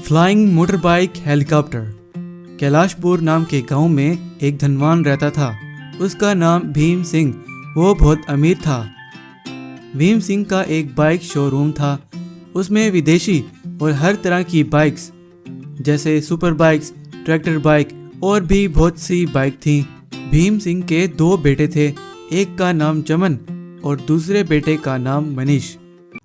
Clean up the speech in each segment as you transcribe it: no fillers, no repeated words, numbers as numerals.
Flying motor bike helicopter. Kailashpur नाम के गांव में एक धनवान रहता था। उसका नाम भीम सिंह। वो बहुत अमीर था। भीम सिंह का एक बाइक शोरूम था। उसमें विदेशी और हर तरह की बाइक्स जैसे सुपर बाइक्स, ट्रैक्टर बाइक और भी बहुत सी बाइक थीं। भीम सिंह के दो बेटे थे। एक का नाम चमन और दूसरे बेटे का नाम मनीष।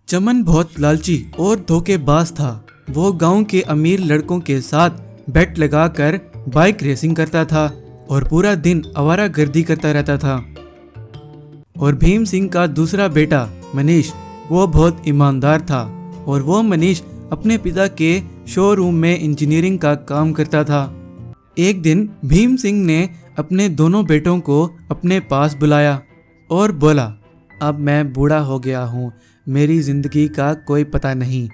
चमन बहुत लालची और धोखेबाज था। वो गांव के अमीर लड़कों के साथ बेट लगाकर बाइक रेसिंग करता था और पूरा दिन आवारागर्दी करता रहता था। और भीम सिंह का दूसरा बेटा मनीष वो बहुत ईमानदार था और वो मनीष अपने पिता के शोरूम में इंजीनियरिंग का काम करता था। एक दिन भीम सिंह ने अपने दोनों बेटों को अपने पास बुलाया और बोला, अब मैं बूढ़ा हो गया हूँ, मेरी ज़िंदगी का कोई पता नहीं।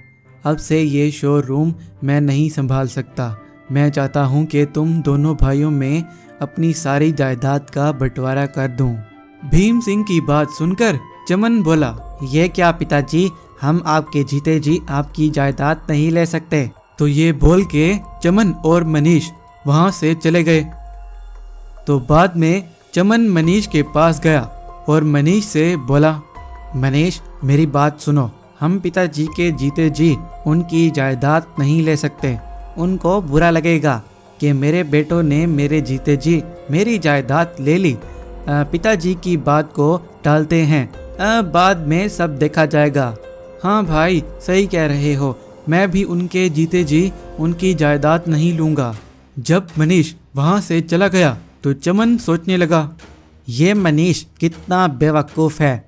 अब से ये शोरूम मैं नहीं संभाल सकता। मैं चाहता हूँ कि तुम दोनों भाइयों में अपनी सारी जायदाद का बंटवारा कर दूँ। भीम सिंह की बात सुनकर चमन बोला, ये क्या पिताजी, हम आपके जीते जी आपकी जायदाद नहीं ले सकते। तो ये बोल के चमन और मनीष वहाँ से चले गए। तो बाद में चमन मनीष के पास गया और मनीष से बोला, मनीष मेरी बात सुनो, हम पिताजी के जीते जी उनकी जायदाद नहीं ले सकते। उनको बुरा लगेगा कि मेरे बेटों ने मेरे जीते जी मेरी जायदाद ले ली। पिताजी की बात को टालते हैं, बाद में सब देखा जाएगा। हाँ भाई, सही कह रहे हो, मैं भी उनके जीते जी उनकी जायदाद नहीं लूँगा। जब मनीष वहाँ से चला गया तो चमन सोचने लगा, ये मनीष कितना बेवकूफ़ है।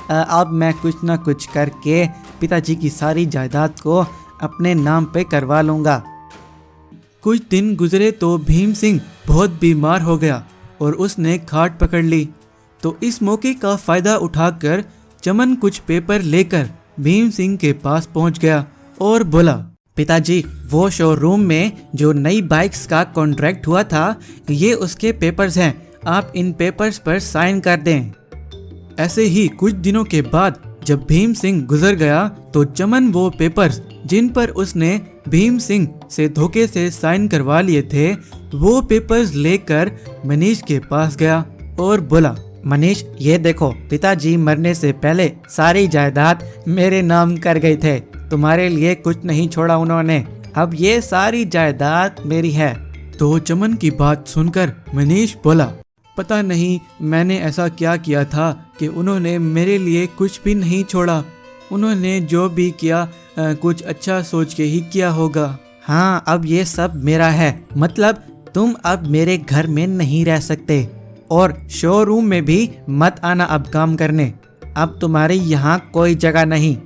अब मैं कुछ ना कुछ करके पिताजी की सारी जायदाद को अपने नाम पे करवा लूँगा। कुछ दिन गुजरे तो भीम सिंह बहुत बीमार हो गया और उसने खाट पकड़ ली। तो इस मौके का फ़ायदा उठाकर चमन कुछ पेपर लेकर भीम सिंह के पास पहुंच गया और बोला, पिताजी वो शोरूम में जो नई बाइक्स का कॉन्ट्रैक्ट हुआ था, ये उसके पेपर्स हैं, आप इन पेपर्स पर साइन कर दें। ऐसे ही कुछ दिनों के बाद जब भीम सिंह गुजर गया तो चमन वो पेपर्स जिन पर उसने भीम सिंह से धोखे से साइन करवा लिए थे, वो पेपर्स लेकर मनीष के पास गया और बोला, मनीष ये देखो, पिताजी मरने से पहले सारी जायदाद मेरे नाम कर गए थे, तुम्हारे लिए कुछ नहीं छोड़ा उन्होंने, अब ये सारी जायदाद मेरी है। तो चमन की बात सुनकर मनीष बोला, पता नहीं मैंने ऐसा क्या किया था कि उन्होंने मेरे लिए कुछ भी नहीं छोड़ा। उन्होंने जो भी किया कुछ अच्छा सोच के ही किया होगा। हाँ, अब ये सब मेरा है, मतलब तुम अब मेरे घर में नहीं रह सकते और शोरूम में भी मत आना अब काम करने, अब तुम्हारे यहाँ कोई जगह नहीं।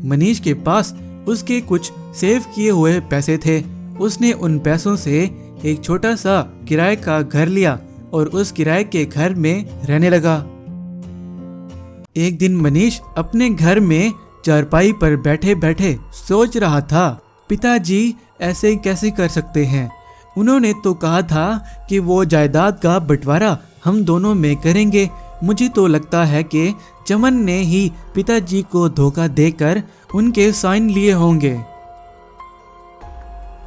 मनीष के पास उसके कुछ सेव किए हुए पैसे थे। उसने उन पैसों से एक छोटा सा किराए का घर लिया और उस किराए के घर में रहने लगा। एक दिन मनीष अपने घर में चारपाई पर बैठे बैठे सोच रहा था, पिताजी ऐसे कैसे कर सकते हैं? उन्होंने तो कहा था कि वो जायदाद का बंटवारा हम दोनों में करेंगे। मुझे तो लगता है कि चमन ने ही पिताजी को धोखा देकर उनके साइन लिए होंगे।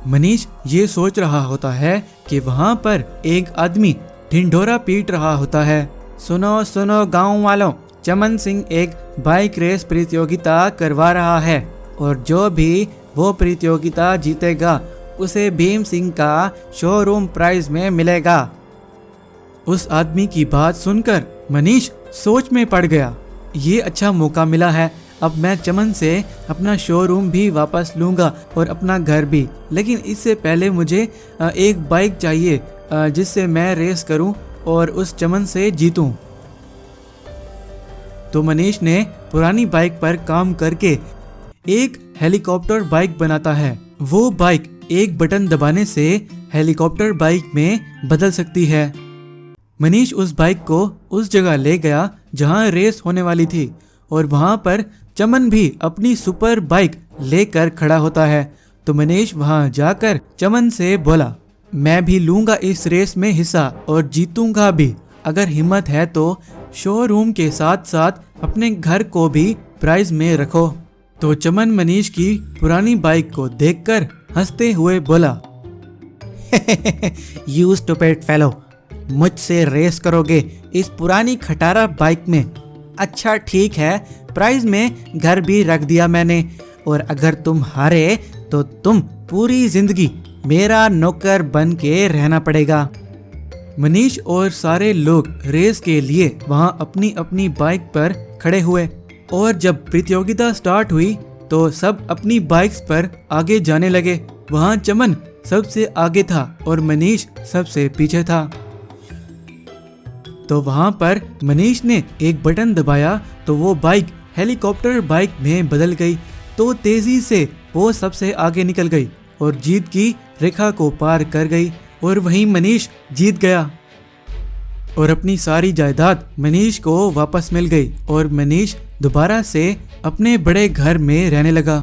मनीष ये सोच रहा होता है कि वहाँ पर एक आदमी ढिंढोरा पीट रहा होता है, सुनो सुनो गांव वालों, चमन सिंह एक बाइक रेस प्रतियोगिता करवा रहा है और जो भी वो प्रतियोगिता जीतेगा उसे भीम सिंह का शोरूम प्राइज में मिलेगा। उस आदमी की बात सुनकर मनीष सोच में पड़ गया, ये अच्छा मौका मिला है, अब मैं चमन से अपना शोरूम भी वापस लूँगा और अपना घर भी। लेकिन इससे पहले मुझे एक बाइक चाहिए जिससे मैं रेस करूं और उस चमन से जीतूं। तो मनीष ने पुरानी बाइक पर काम करके एक हेलीकॉप्टर बाइक बनाता है। वो बाइक एक बटन दबाने से हेलीकॉप्टर बाइक में बदल सकती है। मनीष उस बाइक को उस जगह ले गया जहां रेस होने वाली थी और वहां पर चमन भी अपनी सुपर बाइक लेकर खड़ा होता है। तो मनीष वहां जाकर चमन से बोला, मैं भी लूंगा इस रेस में हिस्सा और जीतूंगा भी। अगर हिम्मत है तो शोरूम के साथ साथ अपने घर को भी प्राइज में रखो। तो चमन मनीष की पुरानी बाइक को देखकर हंसते हुए बोला, यू स्टूपिड फेलो, मुझसे रेस करोगे इस पुरानी खटारा बाइक में? अच्छा ठीक है, प्राइज में घर भी रख दिया मैंने, और अगर तुम हारे तो तुम पूरी जिंदगी मेरा नौकर बन के रहना पड़ेगा। मनीष और सारे लोग रेस के लिए वहां अपनी अपनी बाइक पर खड़े हुए और जब प्रतियोगिता स्टार्ट हुई तो सब अपनी बाइक्स पर आगे जाने लगे। वहां चमन सबसे आगे था और मनीष सबसे पीछे था। तो वहां पर मनीष ने एक बटन दबाया तो वो बाइक हेलीकॉप्टर बाइक में बदल गई। तो तेजी से वो सबसे आगे निकल गई और जीत की रेखा को पार कर गई और वहीं मनीष जीत गया और अपनी सारी जायदाद मनीष को वापस मिल गई और मनीष दोबारा से अपने बड़े घर में रहने लगा।